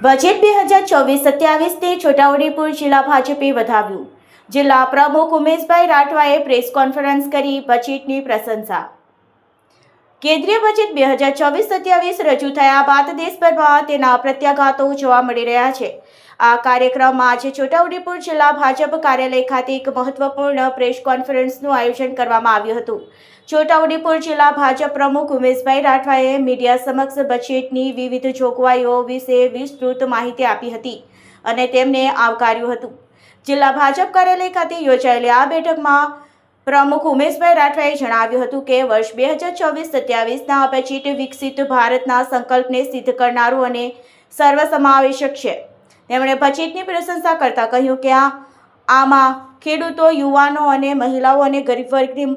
Budget 2024-27 ને છોટાઉદેપુર જિલ્લા ભાજપે વધાવ્યું. જિલ્લા પ્રમુખ ઉમેશભાઈ રાઠવાએ પ્રેસ કોન્ફરન્સ કરી બજેટની પ્રશંસા. કેન્દ્રીય બજેટ 2024-27 રજૂ થયા બાદ દેશભરમાં તેના પ્રત્યાઘાતો જોવા મળી રહ્યા છે. આ કાર્યક્રમમાં આજે છોટાઉદેપુર જિલ્લા ભાજપ કાર્યાલય ખાતે એક મહત્વપૂર્ણ પ્રેસ કોન્ફરન્સનું આયોજન કરવામાં આવ્યું હતું. છોટાઉદેપુર જિલ્લા ભાજપ પ્રમુખ ઉમેશભાઈ રાઠવાએ મીડિયા સમક્ષ બજેટની વિવિધ જોગવાઈઓ વિશે વિસ્તૃત માહિતી આપી હતી અને તેમને આવકાર્યું હતું. જિલ્લા ભાજપ કાર્યાલય ખાતે યોજાયેલી આ બેઠકમાં પ્રમુખ ઉમેશભાઈ રાઠવાએ જણાવ્યું હતું કે વર્ષ 2024-27ના બજેટ વિકસિત ભારતના સંકલ્પને સિદ્ધ કરનારું અને સર્વસમાવેશક છે. તેમણે બજેટની પ્રશંસા કરતા કહ્યું કે આમાં ખેડૂતો, યુવાનો અને મહિલાઓ અને ગરીબ વર્ગની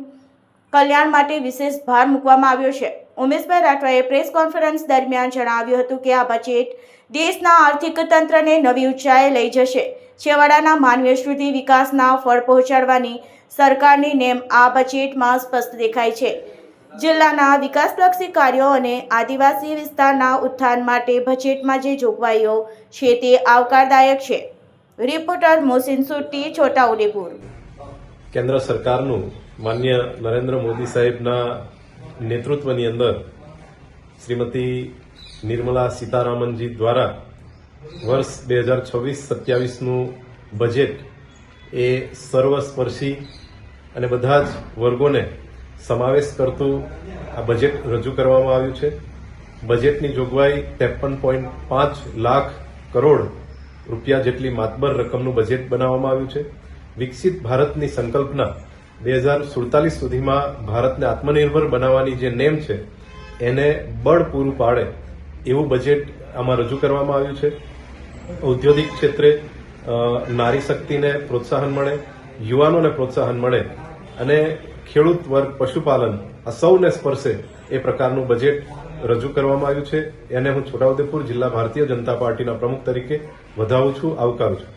કલ્યાણ માટે વિશેષ ભાર મૂકવામાં આવ્યો છે. ઉમેશભાઈ રાઠવાએ પ્રેસ કોન્ફરન્સ દરમિયાન જણાવ્યું હતું કે આ બજેટ દેશના આર્થિક તંત્રને નવી ઊંચાઈએ લઈ જશે. છેવાડાના માનવીય સુધી વિકાસના ફળ પહોંચાડવાની સરકારની નેમ આ બજેટમાં સ્પષ્ટ દેખાય છે. જિલ્લાના વિકાસલક્ષી કાર્યો અને આદિવાસી વિસ્તારના ઉત્થાન માટે બજેટમાં જે જોગવાઈઓ છે તે આવકારદાયક છે. રિપોર્ટર મોહસિન સુટ્ટી, છોટાઉદેપુર. કેન્દ્ર સરકારનું માન્ય નરેન્દ્ર મોદી સાહેબના નેતૃત્વની અંદર શ્રીમતી નિર્મલા સીતારામનજી દ્વારા વર્ષ 2026-27નું બજેટ એ સર્વસ્પર્શી અને બધા જ વર્ગોને સમાવેશ કરતું આ બજેટ રજૂ કરવામાં આવ્યું છે. બજેટની જોગવાઈ 53.5 લાખ કરોડ રૂપિયા જેટલી માતબર રકમનું બજેટ બનાવવામાં આવ્યું છે. વિકસિત ભારતની સંકલ્પના 2047 સુધીમાં ભારતને આત્મનિર્ભર બનાવવાની જે નેમ છે એને બળ પૂરું પાડે એવું બજેટ આમાં રજૂ કરવામાં આવ્યું છે. ઔદ્યોગિક ક્ષેત્રે નારી શક્તિને પ્રોત્સાહન મળે, યુવાનોને પ્રોત્સાહન મળે અને ખેડૂત વર્ગ, પશુપાલન આ સૌને સ્પર્શે એ પ્રકારનું બજેટ રજૂ કરવામાં આવ્યું છે. એને હું છોટાઉદેપુર જિલ્લા ભારતીય જનતા પાર્ટીના પ્રમુખ તરીકે વધાવું છું, આવકારું છું.